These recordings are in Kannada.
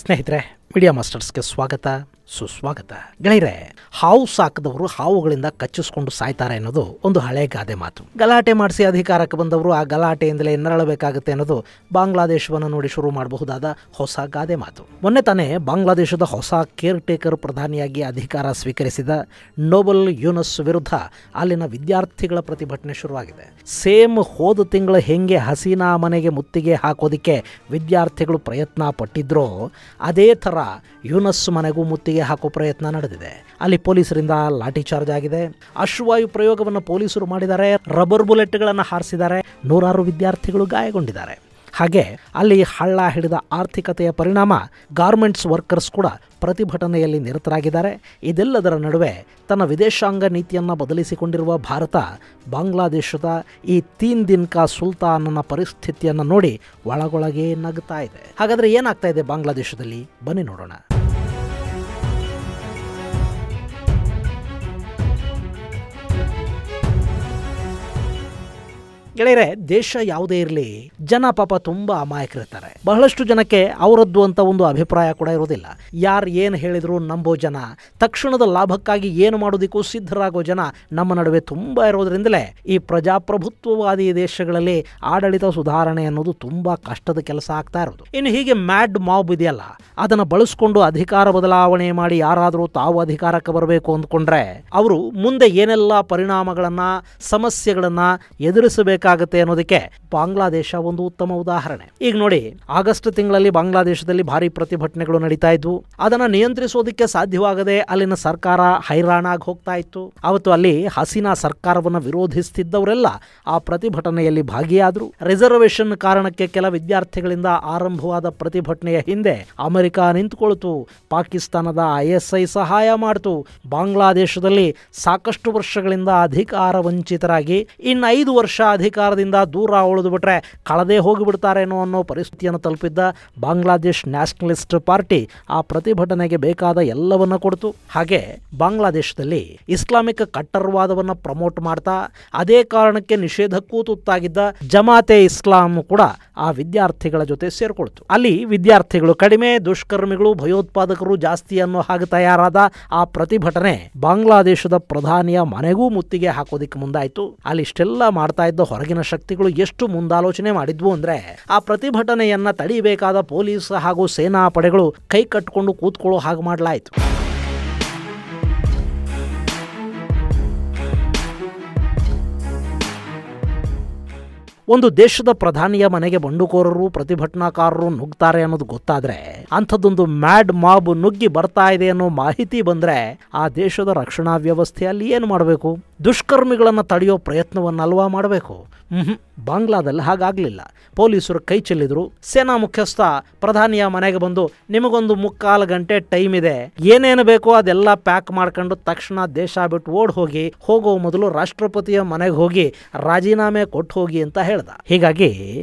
ಸ್ನೇಹಿತರೆ, ಮೀಡಿಯಾ ಮಾಸ್ಟರ್ಸ್ಗೆ ಸ್ವಾಗತ ಸುಸ್ವಾಗತ. ಗೆಳೆಯರೆ, ಹಾವು ಸಾಕದವರು ಹಾವುಗಳಿಂದ ಕಚ್ಚಿಸ್ಕೊಂಡು ಸಾಯ್ತಾರೆ ಅನ್ನೋದು ಒಂದು ಹಳೆ ಗಾದೆ ಮಾತು. ಗಲಾಟೆ ಮಾಡಿಸಿ ಅಧಿಕಾರಕ್ಕೆ ಬಂದವರು ಆ ಗಲಾಟೆಯಿಂದಲೇ ನರಳಬೇಕಾಗುತ್ತೆ ಅನ್ನೋದು ಬಾಂಗ್ಲಾದೇಶವನ್ನು ನೋಡಿ ಶುರು ಮಾಡಬಹುದಾದ ಹೊಸ ಗಾದೆ ಮಾತು. ಮೊನ್ನೆ ತಾನೇ ಬಾಂಗ್ಲಾದೇಶದ ಹೊಸ ಕೇರ್ ಟೇಕರ್ ಪ್ರಧಾನಿಯಾಗಿ ಅಧಿಕಾರ ಸ್ವೀಕರಿಸಿದ ನೋಬಲ್ ಯೂನಸ್ ವಿರುದ್ಧ ಅಲ್ಲಿನ ವಿದ್ಯಾರ್ಥಿಗಳ ಪ್ರತಿಭಟನೆ ಶುರುವಾಗಿದೆ. ಸೇಮ್ ಹೋದ ತಿಂಗಳು ಹೆಂಗೆ ಹಸೀನಾ ಮನೆಗೆ ಮುತ್ತಿಗೆ ಹಾಕೋದಿಕ್ಕೆ ವಿದ್ಯಾರ್ಥಿಗಳು ಪ್ರಯತ್ನ ಪಟ್ಟಿದ್ರೋ ಅದೇ ಥರ ಯೂನಸ್ ಮನೆಗೂ ಮುತ್ತಿಗೆ ಹಾಕೋ ಪ್ರಯತ್ನ ನಡೆದಿದೆ. ಅಲ್ಲಿ ಪೊಲೀಸರಿಂದ ಲಾಠಿ ಚಾರ್ಜ್ ಆಗಿದೆ. ಅಶ್ರುವಾಯು ಪ್ರಯೋಗವನ್ನು ಪೊಲೀಸರು ಮಾಡಿದ್ದಾರೆ. ರಬ್ಬರ್ ಬುಲೆಟ್ಗಳನ್ನು ಹಾರಿಸಿದ್ದಾರೆ. ನೂರಾರು ವಿದ್ಯಾರ್ಥಿಗಳು ಗಾಯಗೊಂಡಿದ್ದಾರೆ. ಹಾಗೆ ಅಲ್ಲಿ ಹಳ್ಳ ಹಿಡಿದ ಆರ್ಥಿಕತೆಯ ಪರಿಣಾಮ ಗಾರ್ಮೆಂಟ್ಸ್ ವರ್ಕರ್ಸ್ ಕೂಡ ಪ್ರತಿಭಟನೆಯಲ್ಲಿ ನಿರತರಾಗಿದ್ದಾರೆ. ಇದೆಲ್ಲದರ ನಡುವೆ ತನ್ನ ವಿದೇಶಾಂಗ ನೀತಿಯನ್ನು ಬದಲಿಸಿಕೊಂಡಿರುವ ಭಾರತ ಬಾಂಗ್ಲಾದೇಶದ ಈ 3 ದಿನ ಕಾ ಸುಲ್ತಾನನ ಪರಿಸ್ಥಿತಿಯನ್ನು ನೋಡಿ ಒಳಗೊಳಗೆ ನಗ್ತಾ ಇದೆ. ಹಾಗಾದರೆ ಏನಾಗ್ತಾ ಇದೆ ಬಾಂಗ್ಲಾದೇಶದಲ್ಲಿ? ಬನ್ನಿ ನೋಡೋಣ. ಗೆಳೆಯರೆ, ದೇಶ ಯಾವುದೇ ಇರಲಿ, ಜನ ಪಾಪ ತುಂಬ ಅಮಾಯಕರಿರ್ತಾರೆ. ಬಹಳಷ್ಟು ಜನಕ್ಕೆ ಅವರದ್ದು ಅಂತ ಒಂದು ಅಭಿಪ್ರಾಯ ಕೂಡ ಇರೋದಿಲ್ಲ. ಯಾರು ಏನು ಹೇಳಿದ್ರು ನಂಬೋ ಜನ, ತಕ್ಷಣದ ಲಾಭಕ್ಕಾಗಿ ಏನು ಮಾಡೋದಕ್ಕೂ ಸಿದ್ಧರಾಗೋ ಜನ ನಮ್ಮ ನಡುವೆ ತುಂಬ ಇರೋದ್ರಿಂದಲೇ ಈ ಪ್ರಜಾಪ್ರಭುತ್ವವಾದಿ ದೇಶಗಳಲ್ಲಿ ಆಡಳಿತ ಸುಧಾರಣೆ ಅನ್ನೋದು ತುಂಬ ಕಷ್ಟದ ಕೆಲಸ ಆಗ್ತಾ ಇರೋದು. ಇನ್ನು ಹೀಗೆ ಮ್ಯಾಡ್ ಮಾಬ್ ಇದೆಯಲ್ಲ, ಅದನ್ನು ಬಳಸ್ಕೊಂಡು ಅಧಿಕಾರ ಬದಲಾವಣೆ ಮಾಡಿ ಯಾರಾದರೂ ತಾವು ಅಧಿಕಾರಕ್ಕೆ ಬರಬೇಕು ಅಂದ್ಕೊಂಡ್ರೆ ಅವರು ಮುಂದೆ ಏನೆಲ್ಲ ಪರಿಣಾಮಗಳನ್ನು ಸಮಸ್ಯೆಗಳನ್ನು ಎದುರಿಸಬೇಕು ಆಗುತ್ತೆ ಅನ್ನೋದಕ್ಕೆ ಬಾಂಗ್ಲಾದೇಶ ಒಂದು ಉತ್ತಮ ಉದಾಹರಣೆ. ಈಗ ನೋಡಿ, ಆಗಸ್ಟ್ ತಿಂಗಳಲ್ಲಿ ಬಾಂಗ್ಲಾದೇಶದಲ್ಲಿ ಭಾರಿ ಪ್ರತಿಭಟನೆಗಳು ನಡೀತಾ ಇದ್ವು. ಅದನ್ನು ನಿಯಂತ್ರಿಸೋದಕ್ಕೆ ಸಾಧ್ಯವಾಗದೆ ಅಲ್ಲಿನ ಸರ್ಕಾರ ಹೈರಾಣಾಗಿ ಹೋಗ್ತಾ ಇತ್ತು. ಅವತ್ತು ಅಲ್ಲಿ ಹಸೀನಾ ಸರ್ಕಾರವನ್ನು ವಿರೋಧಿಸುತ್ತಿದ್ದವರೆಲ್ಲ ಆ ಪ್ರತಿಭಟನೆಯಲ್ಲಿ ಭಾಗಿಯಾದರು. ರಿಸರ್ವೇಷನ್ ಕಾರಣಕ್ಕೆ ಕೆಲ ವಿದ್ಯಾರ್ಥಿಗಳಿಂದ ಆರಂಭವಾದ ಪ್ರತಿಭಟನೆಯ ಹಿಂದೆ ಅಮೆರಿಕ ನಿಂತುಕೊಳ್ತು. ಪಾಕಿಸ್ತಾನದ ISI ಸಹಾಯ ಮಾಡಿತು. ಬಾಂಗ್ಲಾದೇಶದಲ್ಲಿ ಸಾಕಷ್ಟು ವರ್ಷಗಳಿಂದ ಅಧಿಕಾರ ವಂಚಿತರಾಗಿ ಇನ್ನು 5 ವರ್ಷ ಅಧಿಕಾರದಿಂದ ದೂರ ಉಳಿದು ಬಿಟ್ರೆ ಕಳೆದೇ ಹೋಗಿಬಿಡ್ತಾರೇನೋ ಅನ್ನೋ ಪರಿಸ್ಥಿತಿಯನ್ನು ತಲುಪಿದ್ದ ಬಾಂಗ್ಲಾದೇಶ್ ನ್ಯಾಷನಲಿಸ್ಟ್ ಪಾರ್ಟಿ ಆ ಪ್ರತಿಭಟನೆಗೆ ಬೇಕಾದ ಎಲ್ಲವನ್ನ ಕೊಡ್ತು. ಹಾಗೆ ಬಾಂಗ್ಲಾದೇಶದಲ್ಲಿ ಇಸ್ಲಾಮಿಕ್ ಕಟ್ಟರ್ವಾದವನ್ನು ಪ್ರಮೋಟ್ ಮಾಡ್ತಾ ಅದೇ ಕಾರಣಕ್ಕೆ ನಿಷೇಧಕ್ಕೂ ತುತ್ತಾಗಿದ್ದ ಜಮಾತೆ ಇಸ್ಲಾಂ ಕೂಡ ಆ ವಿದ್ಯಾರ್ಥಿಗಳ ಜೊತೆ ಸೇರ್ಕೊಳ್ತು. ಅಲ್ಲಿ ವಿದ್ಯಾರ್ಥಿಗಳು ಕಡಿಮೆ, ದುಷ್ಕರ್ಮಿಗಳು ಭಯೋತ್ಪಾದಕರು ಜಾಸ್ತಿ ಅನ್ನೋ ಹಾಗೆ ತಯಾರಾದ ಆ ಪ್ರತಿಭಟನೆ ಬಾಂಗ್ಲಾದೇಶದ ಪ್ರಧಾನಿಯ ಮನೆಗೂ ಮುತ್ತಿಗೆ ಹಾಕೋದಿಕ್ಕೆ ಮುಂದಾಯಿತು. ಅಲ್ಲಿ ಇಷ್ಟೆಲ್ಲ ಮಾಡ್ತಾ ಇದ್ದ ಹೊರಗಿನ ಶಕ್ತಿಗಳು ಎಷ್ಟು ಮುಂದಾಲೋಚನೆ ಮಾಡಿದ್ವು ಅಂದ್ರೆ ಆ ಪ್ರತಿಭಟನೆಯನ್ನ ತಡಿಬೇಕಾದ ಪೊಲೀಸ್ ಹಾಗೂ ಸೇನಾ ಪಡೆಗಳು ಕೈ ಕಟ್ಟಿಕೊಂಡು ಕೂತ್ಕೊಳ್ಳೋ ಹಾಗೆ ಮಾಡಲಾಯಿತು. ಒಂದು ದೇಶದ ಪ್ರಧಾನಿಯ ಮನೆಗೆ ಬಂಡುಕೋರರು ಪ್ರತಿಭಟನಾಕಾರರು ನುಗ್ತಾರೆ ಅನ್ನೋದು ಗೊತ್ತಾದ್ರೆ, ಅಂಥದ್ದೊಂದು ಮ್ಯಾಡ್ ಮಾಬ್ ನುಗ್ಗಿ ಬರ್ತಾ ಇದೆ ಅನ್ನೋ ಮಾಹಿತಿ ಬಂದ್ರೆ ಆ ದೇಶದ ರಕ್ಷಣಾ ವ್ಯವಸ್ಥೆಯಲ್ಲಿ ಏನು ಮಾಡಬೇಕು? ದುಷ್ಕರ್ಮಿಗಳನ್ನು ತಡೆಯೋ ಪ್ರಯತ್ನವನ್ನಲ್ವಾ ಮಾಡಬೇಕು? ಬಾಂಗ್ಲಾದಲ್ಲಿ ಹಾಗಾಗಲಿಲ್ಲ. ಪೊಲೀಸರು ಕೈ ಚೆಲ್ಲಿದ್ರು. ಸೇನಾ ಮುಖ್ಯಸ್ಥ ಪ್ರಧಾನಿಯ ಮನೆಗೆ ಬಂದು, ನಿಮಗೊಂದು 3/4 ಗಂಟೆ ಟೈಮ್ ಇದೆ, ಏನೇನು ಬೇಕೋ ಅದೆಲ್ಲ ಪ್ಯಾಕ್ ಮಾಡ್ಕೊಂಡು ತಕ್ಷಣ ದೇಶ ಬಿಟ್ಟು ಹೋಗೋ ಮೊದಲು ರಾಷ್ಟ್ರಪತಿಯ ಮನೆಗೆ ಹೋಗಿ ರಾಜೀನಾಮೆ ಕೊಟ್ಟು ಹೋಗಿ ಅಂತ ಹೇಳ್ದ. ಹೀಗಾಗಿ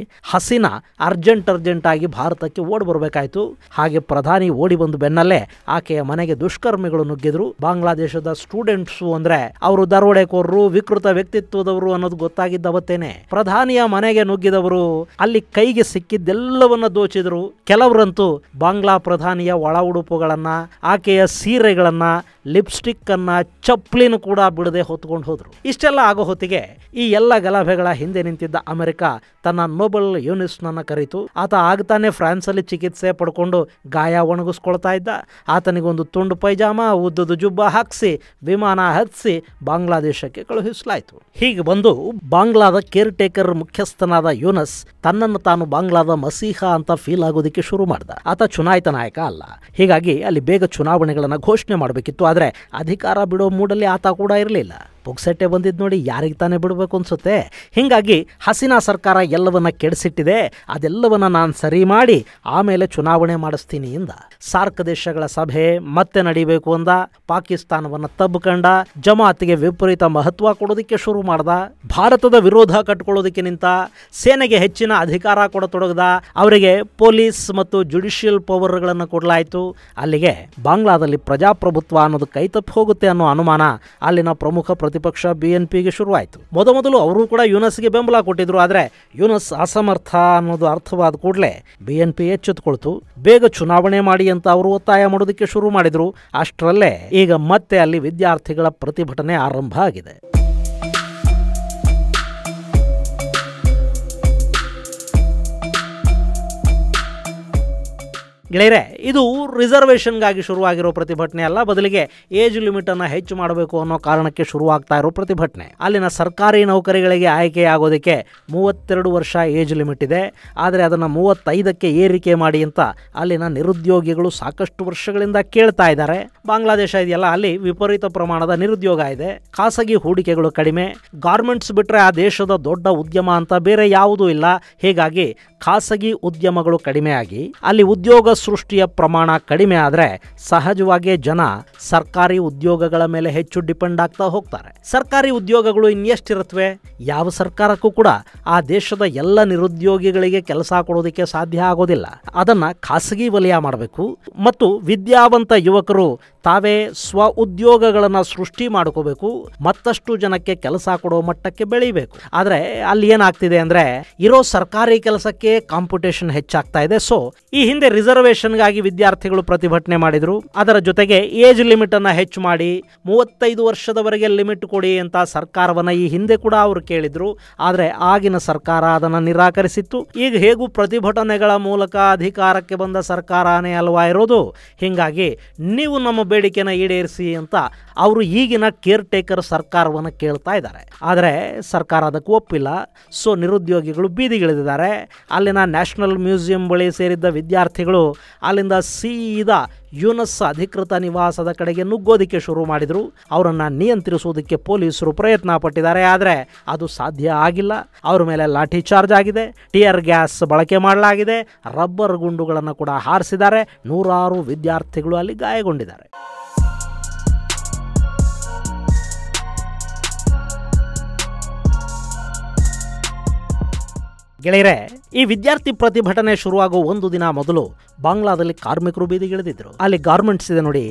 ಹಸೀನಾ ಅರ್ಜೆಂಟ್ ಆಗಿ ಭಾರತಕ್ಕೆ ಓಡಿ ಬರಬೇಕಾಯ್ತು. ಹಾಗೆ ಪ್ರಧಾನಿ ಓಡಿ ಬಂದು ಬೆನ್ನಲ್ಲೇ ಆಕೆಯ ಮನೆಗೆ ದುಷ್ಕರ್ಮಿಗಳು ನುಗ್ಗಿದ್ರು. ಬಾಂಗ್ಲಾದೇಶದ ಸ್ಟೂಡೆಂಟ್ಸು ಅಂದ್ರೆ ಅವರು ದರೋಡೆಕೋರರು, ವಿಕೃತ ವ್ಯಕ್ತಿತ್ವದವರು ಅನ್ನೋದು ಗೊತ್ತಾಗಿದ್ದ ಅವತ್ತೇನೆ. ಪ್ರಧಾನಿಯ ಮನೆಗೆ ನುಗ್ಗಿದವರು ಅಲ್ಲಿ ಕೈಗೆ ಸಿಕ್ಕಿದ್ದೆಲ್ಲವನ್ನ ದೋಚಿದ್ರು. ಕೆಲವರಂತೂ ಬಾಂಗ್ಲಾ ಪ್ರಧಾನಿಯ ಒಳ ಉಡುಪುಗಳನ್ನ, ಆಕೆಯ ಸೀರೆಗಳನ್ನ, ಲಿಪ್ಸ್ಟಿಕ್ ಅನ್ನ, ಚಪ್ಲಿನ ಕೂಡ ಬಿಡದೆ ಹೊತ್ಕೊಂಡು ಹೋದ್ರು. ಇಷ್ಟೆಲ್ಲ ಆಗೋ ಹೊತ್ತಿಗೆ ಈ ಎಲ್ಲ ಗಲಭೆಗಳ ಹಿಂದೆ ನಿಂತಿದ್ದ ಅಮೆರಿಕ ತನ್ನ ನೋಬಲ್ ಯೂನಿಸ್ನನ್ನ ಕರೀತು. ಆತ ಆಗ್ತಾನೆ ಫ್ರಾನ್ಸ್ ಅಲ್ಲಿ ಚಿಕಿತ್ಸೆ ಪಡ್ಕೊಂಡು ಗಾಯ ಒಣಗಿಸ್ಕೊಳ್ತಾ ಇದ್ದ. ಆತನಿಗೊಂದು ತುಂಡು ಪೈಜಾಮ, ಉದ್ದದ ಜುಬ್ಬ ಹಾಕಿಸಿ ವಿಮಾನ ಹತ್ತಿಸಿ ಬಾಂಗ್ಲಾದೇಶಕ್ಕೆ ಕಳುಹಿಸಲಾಯಿತು. ಹೀಗೆ ಬಂದು ಬಾಂಗ್ಲಾದ ಕೇರ್ ಟೇಕರ್ ಮುಖ್ಯಸ್ಥನಾದ ಯೂನಸ್ ತನ್ನನ್ನು ತಾನು ಬಾಂಗ್ಲಾದ ಮಸೀಹ ಅಂತ ಫೀಲ್ ಆಗೋದಕ್ಕೆ ಶುರು ಮಾಡ್ದ. ಆತ ಚುನಾಯಿತ ನಾಯಕ ಅಲ್ಲ. ಹೀಗಾಗಿ ಅಲ್ಲಿ ಬೇಗ ಚುನಾವಣೆಗಳನ್ನು ಘೋಷಣೆ ಮಾಡಬೇಕಿತ್ತು. ಆದರೆ ಅಧಿಕಾರ ಬಿಡೋ ಮೂಡಲ್ಲಿ ಆತ ಕೂಡ ಇರಲಿಲ್ಲ. ಪುಕ್ಸಟ್ಟೆ ಬಂದಿದ್ದು ನೋಡಿ ಯಾರಿಗೆ ತಾನೇ ಬಿಡಬೇಕು ಅನ್ಸುತ್ತೆ. ಹೀಗಾಗಿ ಹಸೀನಾ ಸರ್ಕಾರ ಎಲ್ಲವನ್ನ ಕೆಡಿಸಿಟ್ಟಿದೆ, ಅದೆಲ್ಲವನ್ನ ನಾನು ಸರಿ ಮಾಡಿ ಆಮೇಲೆ ಚುನಾವಣೆ ಮಾಡಿಸ್ತೀನಿ ಎಂದ. ಸಾರ್ಕ್ ದೇಶಗಳ ಸಭೆ ಮತ್ತೆ ನಡಿಬೇಕು ಅಂದ. ಪಾಕಿಸ್ತಾನವನ್ನು ತಬ್ಬಿಕೊಂಡ. ಜಮಾತಿಗೆ ವಿಪರೀತ ಮಹತ್ವ ಕೊಡೋದಕ್ಕೆ ಶುರು ಮಾಡ್ದ. ಭಾರತದ ವಿರೋಧ ಕಟ್ಕೊಳ್ಳೋದಕ್ಕೆ ನಿಂತ. ಸೇನೆಗೆ ಹೆಚ್ಚಿನ ಅಧಿಕಾರ ಕೊಡತೊಡಗದ. ಅವರಿಗೆ ಪೊಲೀಸ್ ಮತ್ತು ಜುಡಿಷಿಯಲ್ ಪವರ್ಗಳನ್ನು ಕೊಡಲಾಯಿತು. ಅಲ್ಲಿಗೆ ಬಾಂಗ್ಲಾದಲ್ಲಿ ಪ್ರಜಾಪ್ರಭುತ್ವ ಅನ್ನೋದು ಕೈತಪ್ಪಿ ಹೋಗುತ್ತೆ ಅನ್ನೋ ಅನುಮಾನ ಅಲ್ಲಿನ ಪ್ರಮುಖ ಪ್ರತಿಪಕ್ಷ BNPಗೆ ಶುರುವಾಯಿತು. ಮೊದಲು ಅವರು ಕೂಡ ಯೂನಸ್ಗೆ ಬೆಂಬಲ ಕೊಟ್ಟಿದ್ರು. ಆದರೆ ಯೂನಸ್ ಅಸಮರ್ಥ ಅನ್ನೋದು ಅರ್ಥವಾದ ಕೂಡಲೇ BNP ಎಚ್ಚೆತ್ತುಕೊಳ್ತು. ಬೇಗ ಚುನಾವಣೆ ಮಾಡಿ ಅಂತ ಅವರು ಒತ್ತಾಯ ಮಾಡೋದಕ್ಕೆ ಶುರು ಮಾಡಿದ್ರು. ಅಷ್ಟರಲ್ಲೇ ಈಗ ಮತ್ತೆ ಅಲ್ಲಿ ವಿದ್ಯಾರ್ಥಿಗಳ ಪ್ರತಿಭಟನೆ ಆರಂಭ ಆಗಿದೆ. ಗೆಳೆಯರೆ, ಇದು ರಿಸರ್ವೇಷನ್ಗಾಗಿ ಶುರುವಾಗಿರೋ ಪ್ರತಿಭಟನೆ ಅಲ್ಲ, ಬದಲಿಗೆ ಏಜ್ ಲಿಮಿಟ್ ಅನ್ನು ಹೆಚ್ಚು ಮಾಡಬೇಕು ಅನ್ನೋ ಕಾರಣಕ್ಕೆ ಶುರುವಾಗ್ತಾ ಇರೋ ಪ್ರತಿಭಟನೆ. ಅಲ್ಲಿನ ಸರ್ಕಾರಿ ನೌಕರಿಗಳಿಗೆ ಆಯ್ಕೆಯಾಗೋದಕ್ಕೆ 32 ವರ್ಷ ಏಜ್ ಲಿಮಿಟ್ ಇದೆ. ಆದರೆ ಅದನ್ನು 35ಕ್ಕೆ ಏರಿಕೆ ಮಾಡಿ ಅಂತ ಅಲ್ಲಿನ ನಿರುದ್ಯೋಗಿಗಳು ಸಾಕಷ್ಟು ವರ್ಷಗಳಿಂದ ಕೇಳ್ತಾ ಇದ್ದಾರೆ. ಬಾಂಗ್ಲಾದೇಶ ಇದೆಯಲ್ಲ, ಅಲ್ಲಿ ವಿಪರೀತ ಪ್ರಮಾಣದ ನಿರುದ್ಯೋಗ ಇದೆ. ಖಾಸಗಿ ಹೂಡಿಕೆಗಳು ಕಡಿಮೆ. ಗಾರ್ಮೆಂಟ್ಸ್ ಬಿಟ್ಟರೆ ಆ ದೇಶದ ದೊಡ್ಡ ಉದ್ಯಮ ಅಂತ ಬೇರೆ ಯಾವುದೂ ಇಲ್ಲ. ಹೀಗಾಗಿ ಖಾಸಗಿ ಉದ್ಯಮಗಳು ಕಡಿಮೆಯಾಗಿ ಅಲ್ಲಿ ಉದ್ಯೋಗ ಸೃಷ್ಟಿಯ ಪ್ರಮಾಣ ಕಡಿಮೆ ಆದರೆ ಸಹಜವಾಗಿ ಜನ ಸರ್ಕಾರಿ ಉದ್ಯೋಗಗಳ ಮೇಲೆ ಹೆಚ್ಚು ಡಿಪೆಂಡ್ ಆಗ್ತಾ ಹೋಗ್ತಾರೆ. ಸರ್ಕಾರಿ ಉದ್ಯೋಗಗಳು ಇನ್ನೆಷ್ಟಿರುತ್ತವೆ? ಯಾವ ಸರ್ಕಾರಕ್ಕೂ ಕೂಡ ಆ ದೇಶದ ಎಲ್ಲ ನಿರುದ್ಯೋಗಿಗಳಿಗೆ ಕೆಲಸ ಕೊಡೋದಕ್ಕೆ ಸಾಧ್ಯ ಆಗೋದಿಲ್ಲ. ಅದನ್ನ ಖಾಸಗಿ ವಲಯ ಮಾಡಬೇಕು ಮತ್ತು ವಿದ್ಯಾವಂತ ಯುವಕರು ತಾವೇ ಸ್ವ ಉದ್ಯೋಗಗಳನ್ನು ಸೃಷ್ಟಿ ಮಾಡ್ಕೋಬೇಕು. ಮತ್ತಷ್ಟು ಜನಕ್ಕೆ ಕೆಲಸ ಕೊಡೋ ಮಟ್ಟಕ್ಕೆ ಬೆಳಿಬೇಕು. ಆದರೆ ಅಲ್ಲಿ ಏನಾಗ್ತಿದೆ ಅಂದರೆ ಇರೋ ಸರ್ಕಾರಿ ಕೆಲಸಕ್ಕೆ ಕಾಂಪಿಟೇಷನ್ ಹೆಚ್ಚಾಗ್ತಾ ಇದೆ. ಸೊ ಈ ಹಿಂದೆ ರಿಸರ್ವೇಷನ್ಗಾಗಿ ವಿದ್ಯಾರ್ಥಿಗಳು ಪ್ರತಿಭಟನೆ ಮಾಡಿದ್ರು. ಅದರ ಜೊತೆಗೆ ಏಜ್ ಲಿಮಿಟ್ ಅನ್ನ ಹೆಚ್ಚು ಮಾಡಿ 35 ವರ್ಷದವರೆಗೆ ಲಿಮಿಟ್ ಕೊಡಿ ಅಂತ ಸರ್ಕಾರವನ್ನ ಈ ಹಿಂದೆ ಕೂಡ ಅವರು ಕೇಳಿದ್ರು. ಆದರೆ ಆಗಿನ ಸರ್ಕಾರ ಅದನ್ನು ನಿರಾಕರಿಸಿತ್ತು. ಈಗ ಹೇಗೂ ಪ್ರತಿಭಟನೆಗಳ ಮೂಲಕ ಅಧಿಕಾರಕ್ಕೆ ಬಂದ ಸರ್ಕಾರನೇ ಅಲ್ವಾ ಇರೋದು. ಹೀಗಾಗಿ ನೀವು ನಮ್ಮ ಬೇಡಿಕೆನ ಈಡೇರಿಸಿ ಅಂತ ಅವರು ಈಗಿನ ಕೇರ್ ಟೇಕರ್ ಸರ್ಕಾರವನ್ನು ಕೇಳ್ತಾ ಇದ್ದಾರೆ. ಆದರೆ ಸರ್ಕಾರ ಅದಕ್ಕೆ ಒಪ್ಪಿಲ್ಲ. ಸೊ ನಿರುದ್ಯೋಗಿಗಳು ಬೀದಿಗಿಳಿದಿದ್ದಾರೆ. ಅಲ್ಲಿನ ನ್ಯಾಷನಲ್ ಮ್ಯೂಸಿಯಂ ಬಳಿ ಸೇರಿದ್ದ ವಿದ್ಯಾರ್ಥಿಗಳು ಅಲ್ಲಿಂದ ಸೀದಾ ಯೂನಸ್ ಅಧಿಕೃತ ನಿವಾಸದ ಕಡೆಗೆ ನುಗ್ಗೋದಿಕ್ಕೆ ಶುರು ಮಾಡಿದರು. ಅವರನ್ನು ನಿಯಂತ್ರಿಸುವುದಕ್ಕೆ ಪೊಲೀಸರು ಪ್ರಯತ್ನ ಪಟ್ಟಿದ್ದಾರೆ. ಆದರೆ ಅದು ಸಾಧ್ಯ ಆಗಿಲ್ಲ. ಅವರ ಮೇಲೆ ಲಾಠಿ ಚಾರ್ಜ್ ಆಗಿದೆ, ಟಿಯರ್ ಗ್ಯಾಸ್ ಬಳಕೆ ಮಾಡಲಾಗಿದೆ, ರಬ್ಬರ್ ಗುಂಡುಗಳನ್ನು ಕೂಡ ಹಾರಿಸಿದ್ದಾರೆ. ನೂರಾರು ವಿದ್ಯಾರ್ಥಿಗಳು ಅಲ್ಲಿ ಗಾಯಗೊಂಡಿದ್ದಾರೆ. ಗೆಳೆಯರೆ, ಈ ವಿದ್ಯಾರ್ಥಿ ಪ್ರತಿಭಟನೆ ಶುರುವಾಗೋ ಒಂದು ದಿನ ಮೊದಲು ಬಾಂಗ್ಲಾದಲ್ಲಿ ಕಾರ್ಮಿಕರು ಬೀದಿಗಿಳಿದಿದ್ರು. ಅಲ್ಲಿ ಗಾರ್ಮೆಂಟ್ಸ್ ಇದೆ ನೋಡಿ,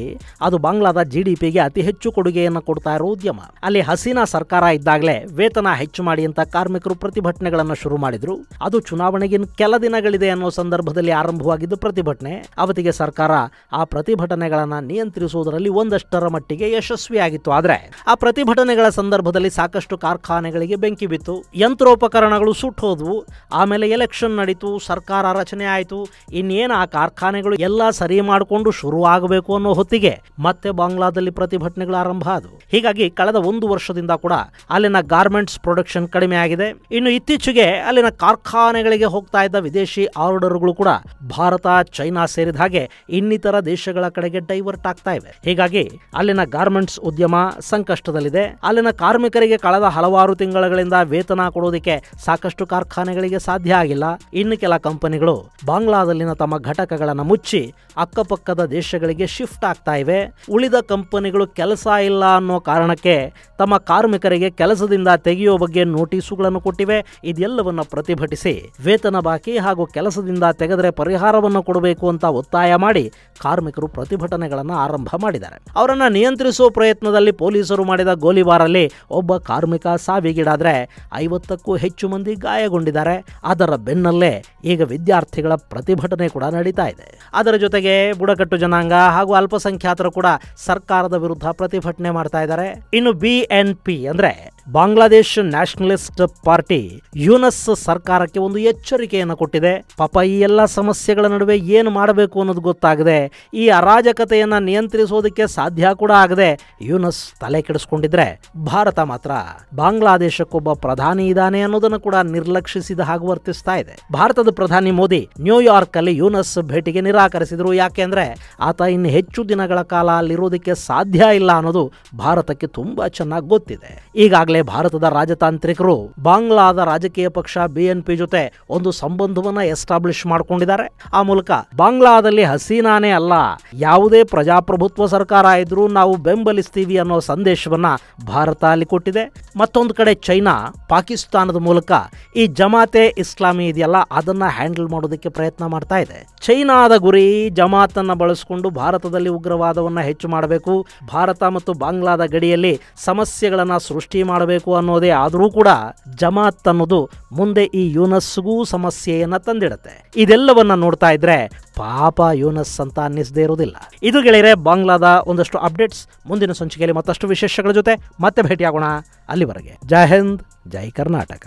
ಅದು ಬಾಂಗ್ಲಾದ GDPಗೆ ಅತಿ ಹೆಚ್ಚು ಕೊಡುಗೆಯನ್ನು ಕೊಡ್ತಾ ಇರೋ ಉದ್ಯಮ. ಅಲ್ಲಿ ಹಸೀನಾ ಸರ್ಕಾರ ಇದ್ದಾಗಲೇ ವೇತನ ಹೆಚ್ಚು ಮಾಡಿ ಅಂತ ಕಾರ್ಮಿಕರು ಪ್ರತಿಭಟನೆಗಳನ್ನು ಶುರು ಮಾಡಿದ್ರು. ಅದು ಚುನಾವಣೆಗಿನ ಕೆಲ ದಿನಗಳಿದೆ ಅನ್ನೋ ಸಂದರ್ಭದಲ್ಲಿ ಆರಂಭವಾಗಿದ್ದು ಪ್ರತಿಭಟನೆ. ಅವತ್ತಿಗೆ ಸರ್ಕಾರ ಆ ಪ್ರತಿಭಟನೆಗಳನ್ನು ನಿಯಂತ್ರಿಸುವುದರಲ್ಲಿ ಒಂದಷ್ಟರ ಮಟ್ಟಿಗೆ ಯಶಸ್ವಿಯಾಗಿತ್ತು. ಆದರೆ ಆ ಪ್ರತಿಭಟನೆಗಳ ಸಂದರ್ಭದಲ್ಲಿ ಸಾಕಷ್ಟು ಕಾರ್ಖಾನೆಗಳಿಗೆ ಬೆಂಕಿ ಬಿತ್ತು, ಯಂತ್ರೋಪಕರಣಗಳು ಸುಟ್ಟು ಹೋದ್ವು. ಆಮೇಲೆ ಎಲೆಕ್ಷನ್ ನಡೀತು, ಸರ್ಕಾರ ರಚನೆ ಆಯಿತು. ಇನ್ನೇನು ಆ ಕಾರ್ಖಾನೆಗಳು ಎಲ್ಲ ಸರಿ ಮಾಡಿಕೊಂಡು ಶುರು ಆಗಬೇಕು ಅನ್ನೋ ಹೊತ್ತಿಗೆ ಮತ್ತೆ ಬಾಂಗ್ಲಾದಲ್ಲಿ ಪ್ರತಿಭಟನೆಗಳು ಆರಂಭ ಆದವು. ಹೀಗಾಗಿ ಕಳೆದ 1 ವರ್ಷದಿಂದ ಕೂಡ ಅಲ್ಲಿನ ಗಾರ್ಮೆಂಟ್ಸ್ ಪ್ರೊಡಕ್ಷನ್ ಕಡಿಮೆ ಆಗಿದೆ. ಇನ್ನು ಇತ್ತೀಚೆಗೆ ಅಲ್ಲಿನ ಕಾರ್ಖಾನೆಗಳಿಗೆ ಹೋಗ್ತಾ ಇದ್ದ ವಿದೇಶಿ ಆರ್ಡರ್ಗಳು ಕೂಡ ಭಾರತ, ಚೈನಾ ಸೇರಿದ ಹಾಗೆ ಇನ್ನಿತರ ದೇಶಗಳ ಕಡೆಗೆ ಡೈವರ್ಟ್ ಆಗ್ತಾ ಇವೆ. ಹೀಗಾಗಿ ಅಲ್ಲಿನ ಗಾರ್ಮೆಂಟ್ಸ್ ಉದ್ಯಮ ಸಂಕಷ್ಟದಲ್ಲಿದೆ. ಅಲ್ಲಿನ ಕಾರ್ಮಿಕರಿಗೆ ಕಳೆದ ಹಲವಾರು ತಿಂಗಳುಗಳಿಂದ ವೇತನ ಕೊಡೋದಕ್ಕೆ ಸಾಕಷ್ಟು ಕಾರ್ಖಾನೆಗಳಿಗೆ ಸಾಧ್ಯ ಆಗಿಲ್ಲ. ಇನ್ನು ಕೆಲ ಕಂಪನಿಗಳು ಬಾಂಗ್ಲಾದಲ್ಲಿನ ತಮ್ಮ ಘಟಕಗಳನ್ನು ಮುಚ್ಚಿ ಅಕ್ಕಪಕ್ಕದ ದೇಶಗಳಿಗೆ ಶಿಫ್ಟ್ ಆಗ್ತಾ ಇವೆ. ಉಳಿದ ಕಂಪನಿಗಳು ಕೆಲಸ ಇಲ್ಲ ಅನ್ನೋ ಕಾರಣಕ್ಕೆ ತಮ್ಮ ಕಾರ್ಮಿಕರಿಗೆ ಕೆಲಸದಿಂದ ತೆಗೆಯುವ ಬಗ್ಗೆ ನೋಟಿಸುಗಳನ್ನು ಕೊಟ್ಟಿವೆ. ಇದೆಲ್ಲವನ್ನು ಪ್ರತಿಭಟಿಸಿ ವೇತನ ಬಾಕಿ ಹಾಗೂ ಕೆಲಸದಿಂದ ತೆಗೆದರೆ ಪರಿಹಾರವನ್ನು ಕೊಡಬೇಕು ಅಂತ ಒತ್ತಾಯ ಮಾಡಿ ಕಾರ್ಮಿಕರು ಪ್ರತಿಭಟನೆಗಳನ್ನು ಆರಂಭ ಮಾಡಿದ್ದಾರೆ. ಅವರನ್ನು ನಿಯಂತ್ರಿಸುವ ಪ್ರಯತ್ನದಲ್ಲಿ ಪೊಲೀಸರು ಮಾಡಿದ ಗೋಲಿಬಾರಲ್ಲಿ ಒಬ್ಬ ಕಾರ್ಮಿಕ ಸಾವಿಗೀಡಾದರೆ 50ಕ್ಕೂ ಹೆಚ್ಚು ಮಂದಿ ಗಾಯಗೊಂಡಿದ್ದಾರೆ. ಅದರ ಬೆನ್ನಲ್ಲೇ ಈಗ ವಿದ್ಯಾರ್ಥಿಗಳ ಪ್ರತಿಭಟನೆ ಕೂಡ ನಡೀತಾ ಇದೆ. ಅದರ ಜೊತೆಗೆ ಬುಡಕಟ್ಟು ಜನಾಂಗ ಹಾಗೂ ಅಲ್ಪಸಂಖ್ಯಾತರು ಕೂಡ ಸರ್ಕಾರದ ವಿರುದ್ಧ ಪ್ರತಿಭಟನೆ ಮಾಡ್ತಾ ಇದ್ದಾರೆ. ಇನ್ನು BNP ಅಂದ್ರೆ ಬಾಂಗ್ಲಾದೇಶ್ ನ್ಯಾಷನಲಿಸ್ಟ್ ಪಾರ್ಟಿ ಯೂನಸ್ ಸರ್ಕಾರಕ್ಕೆ ಒಂದು ಎಚ್ಚರಿಕೆಯನ್ನು ಕೊಟ್ಟಿದೆ. ಪಾಪ ಈ ಎಲ್ಲ ಸಮಸ್ಯೆಗಳ ನಡುವೆ ಏನು ಮಾಡಬೇಕು ಅನ್ನೋದು ಗೊತ್ತಾಗದೆ, ಈ ಅರಾಜಕತೆಯನ್ನು ನಿಯಂತ್ರಿಸೋದಕ್ಕೆ ಸಾಧ್ಯ ಕೂಡ ಆಗದೆ ಯೂನಸ್ ತಲೆ ಕೆಡಿಸ್ಕೊಂಡಿದ್ರೆ ಭಾರತ ಮಾತ್ರ ಬಾಂಗ್ಲಾದೇಶಕ್ಕೊಬ್ಬ ಪ್ರಧಾನಿ ಇದ್ದಾನೆ ಅನ್ನೋದನ್ನು ಕೂಡ ನಿರ್ಲಕ್ಷಿಸಿದ ಹಾಗೂ ವರ್ತಿಸ್ತಾ ಇದೆ. ಭಾರತದ ಪ್ರಧಾನಿ ಮೋದಿ ನ್ಯೂಯಾರ್ಕ್ ಅಲ್ಲಿ ಯೂನಸ್ ಭೇಟಿಗೆ ನಿರಾಕರಿಸಿದ್ರು. ಯಾಕೆಂದ್ರೆ ಆತ ಇನ್ನು ಹೆಚ್ಚು ದಿನಗಳ ಕಾಲ ಅಲ್ಲಿರೋದಕ್ಕೆ ಸಾಧ್ಯ ಇಲ್ಲ ಅನ್ನೋದು ಭಾರತಕ್ಕೆ ತುಂಬಾ ಚೆನ್ನಾಗಿ ಗೊತ್ತಿದೆ. ಈಗಾಗಲೇ ಈಗಾಗಲೇ ಭಾರತದ ರಾಜತಾಂತ್ರಿಕರು ಬಾಂಗ್ಲಾದ ರಾಜಕೀಯ ಪಕ್ಷ BNP ಜೊತೆ ಒಂದು ಸಂಬಂಧವನ್ನ ಎಸ್ಟಾಬ್ಲಿಷ್ ಮಾಡ್ಕೊಂಡಿದ್ದಾರೆ. ಆ ಮೂಲಕ ಬಾಂಗ್ಲಾದಲ್ಲಿ ಹಸೀನಾನೇ ಅಲ್ಲ, ಯಾವುದೇ ಪ್ರಜಾಪ್ರಭುತ್ವ ಸರ್ಕಾರ ಇದ್ರೂ ನಾವು ಬೆಂಬಲಿಸ್ತೀವಿ ಅನ್ನೋ ಸಂದೇಶವನ್ನ ಭಾರತ ಅಲ್ಲಿ ಕೊಟ್ಟಿದೆ. ಮತ್ತೊಂದು ಕಡೆ ಚೈನಾ ಪಾಕಿಸ್ತಾನದ ಮೂಲಕ ಈ ಜಮಾತೆ ಇಸ್ಲಾಮಿ ಇದೆಯಲ್ಲ ಅದನ್ನ ಹ್ಯಾಂಡಲ್ ಮಾಡೋದಕ್ಕೆ ಪ್ರಯತ್ನ ಮಾಡ್ತಾ ಇದೆ. ಚೈನಾದ ಗುರಿ ಜಮಾತನ್ನ ಬಳಸಿಕೊಂಡು ಭಾರತದಲ್ಲಿ ಉಗ್ರವಾದವನ್ನ ಹೆಚ್ಚು ಮಾಡಬೇಕು, ಭಾರತ ಮತ್ತು ಬಾಂಗ್ಲಾದ ಗಡಿಯಲ್ಲಿ ಸಮಸ್ಯೆಗಳನ್ನ ಸೃಷ್ಟಿ ಮಾಡಬೇಕು ಅನ್ನೋದೇ. ಆದರೂ ಕೂಡ ಜಮಾತ್ ಅನ್ನೋದು ಮುಂದೆ ಈ ಯೂನಸ್ಗೂ ಸಮಸ್ಯೆಯನ್ನ ತಂದಿಡುತ್ತೆ. ಇದೆಲ್ಲವನ್ನ ನೋಡ್ತಾ ಇದ್ರೆ ಪಾಪ ಯೂನಸ್ ಅಂತ ಅನ್ನಿಸದೇ ಇರೋದಿಲ್ಲ. ಇದು ಗೆಳೆಯರೆ ಬಾಂಗ್ಲಾದ ಒಂದಷ್ಟು ಅಪ್ಡೇಟ್ಸ್. ಮುಂದಿನ ಸಂಚಿಕೆಯಲ್ಲಿ ಮತ್ತಷ್ಟು ವಿಶೇಷಗಳ ಜೊತೆ ಮತ್ತೆ ಭೇಟಿಯಾಗೋಣ. ಅಲ್ಲಿವರೆಗೆ ಜೈ ಹಿಂದ್, ಜೈ ಕರ್ನಾಟಕ.